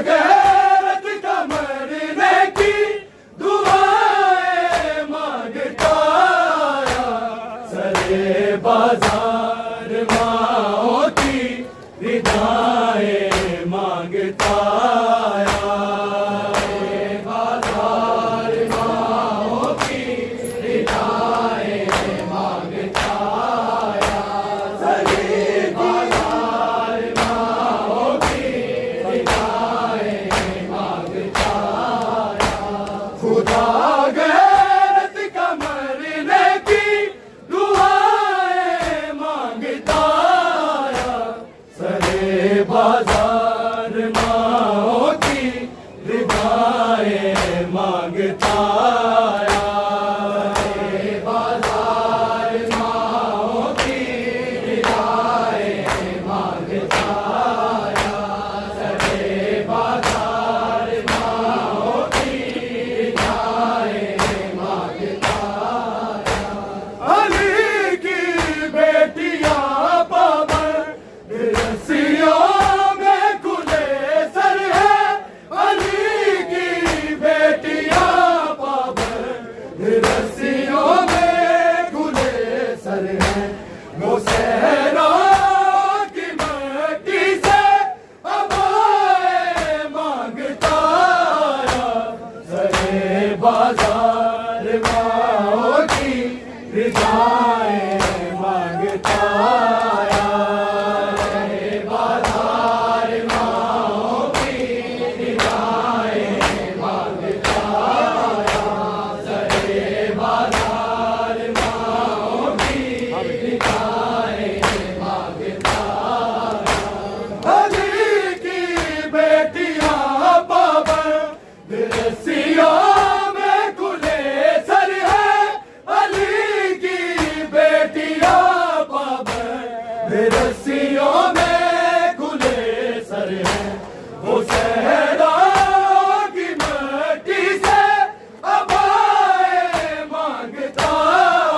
गैरत का मरने की दुआएं मांगता बाजार माओ की रिदाएं मांगता आया। बाजार माओ की रिदाएं मांगता आया। सरे बाजार माओ की रिदाएं मांगता आया। खुदा गैरत का मरने की दुआएं मांगता आया। सरे बाजार माओ की रिदाएं मांगता आया। सरे बाजार माओ की रिदाएं मांगता आया। सरे बाजार माओ की रिदाएं मांगता आया। अली की बेटियां पाबंद रस्सियों में खुले सर है। अली की बेटियां पाबंद रस्सियों में खुले सर है। वो सहरा की मट्टी से हवाएं मांगता आया। सरे बाजार माओ की रिदाएं मांगता आया। सरे बाजार माओ की रिदाएं मांगता आया। सरे बाजार माओ की रिदाएं मांगता आया। अली की बेटियां पाबंद रस्सियों में खुले सर है। अली की बेटियां पाबंद रस्सियों में खुले सर है। वो सहरा की मट्टी से हवाएं मांगता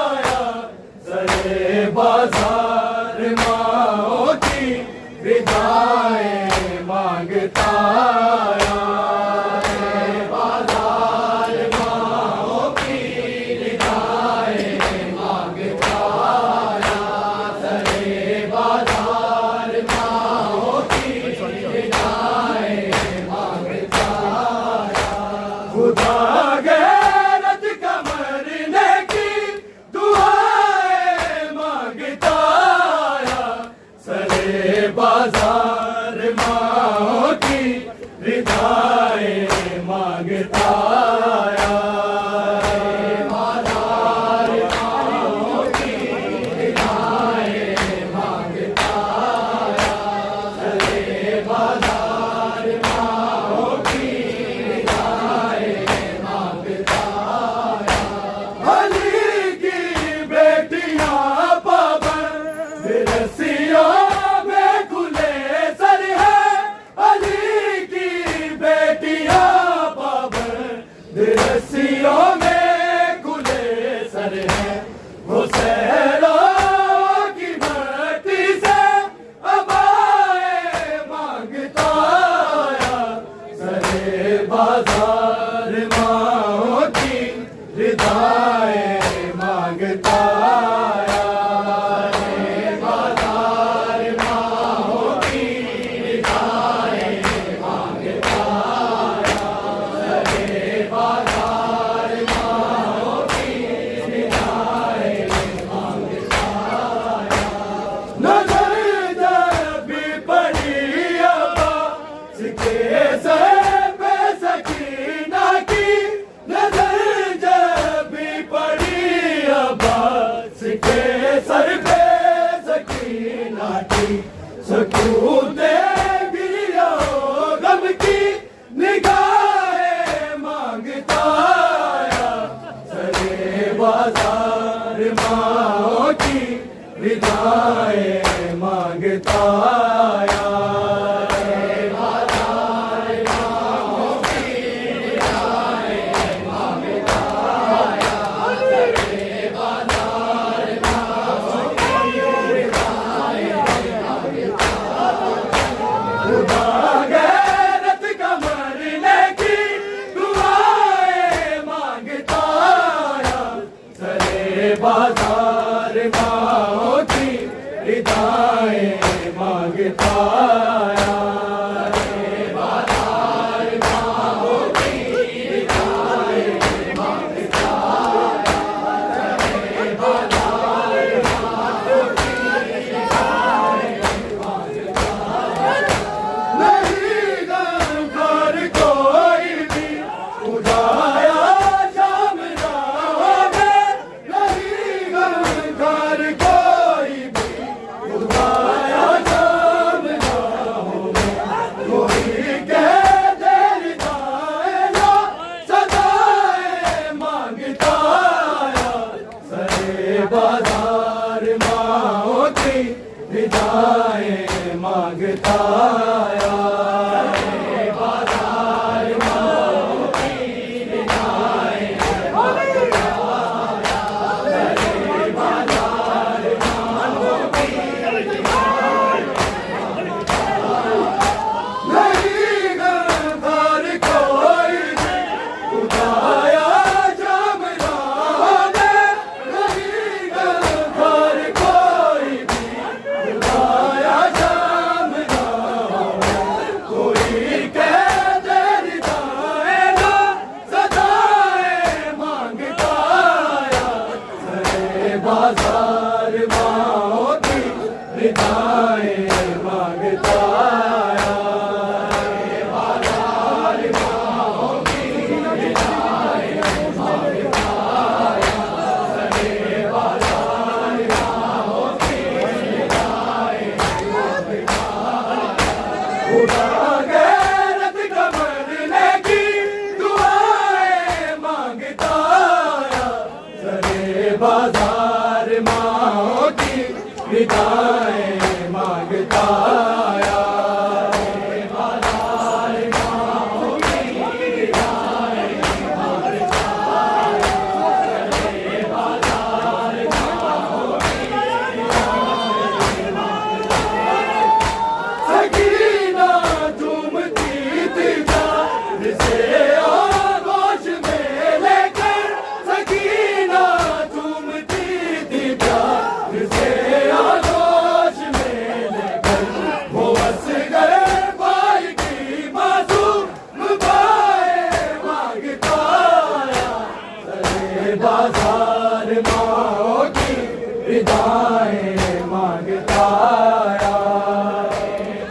आया। सरे बाजार माओ की रिदाएं मांगता आया। सरे बाजार माओ की रिदाएं मांगता आया। सरे बाजार माओ की रिदाएं मांगता आया। खुदा गैरत का मरने की दुआएं मांगता आया। सरे बाजार माओ की रिदाएं मांगता आया। सरे बाजार माओ की रिदाएं मांगता आया। सरे बाजार माओ की रिदाएं मांगता आया। अली की बेटियां पाबंद रस्सियों में खुले सर है। अली की बेटियां पाबंद रस्सियों में खुले सर है। वो सहरा की मट्टी से हवाएं मांगता आया। सरे बाजार माओ की रिदाएं मांगता आया। सरे बाजार माओ की रिदाएं मांगता आया। सरे बाजार माओ की रिदाएं मांगता आया। नजर जब भी पड़ी अब्बास के सर पे सकीना की। नजर जब भी पड़ी अब्बास के सर पे सकीना की। सुकून देगी गम की निगाहें मांगता आया। सरे बाजार माओ की रिदाएं मांगता आया। सरे बाजार माओ की रिदाएं मांगता आया। सरे बाजार माओ की रिदाएं मांगता आया। खुदा गैरत का मरने की दुआएं मांगता आया। सरे बाजार माओ रिदाएं मांगता आया। बाजार माओ की रिदाएं मांगता आया। बाजार माओ की रिदाएं मांगता आया। बाजार माओ की रिदाएं मांगता आया। नहीं घर कोई उदाया बाजार माओ की रिदाएं मांगता आया। बाजार माओ की रिदाएं मांगता आया। बाजार माओ की रिदाएं मांगता आया। खुदा गैरत का मरने की दुआएं मांगता आया। बाजार माओ की रिदाएं मांगता आया। बाजार माओ की रिदाएं मांगता आया। बाजार माओ की रिदाएं मांगता आया। सकीना झूमती थी प्यार से आगोश में लेकर। सकीना से आगोश में लेकर वो बस गए भाई की मासूम बाएं मांगता आया। बाजार माओ की रिदाएं मांगता आया।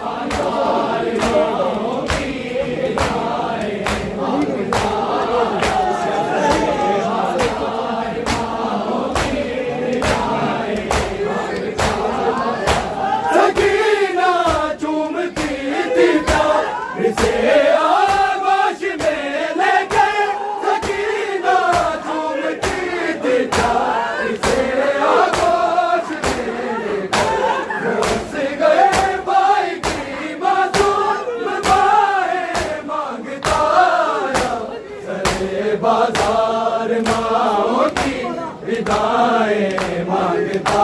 बाजार माओ की रिदाएं मांगता आया। से आगोश में लेकर। सकीना झूमती थी प्यार से आगोश में लेकर। बस गए भाई की मासूम बाएं मांगता आया। बाजार माओ की रिदाएं मांगता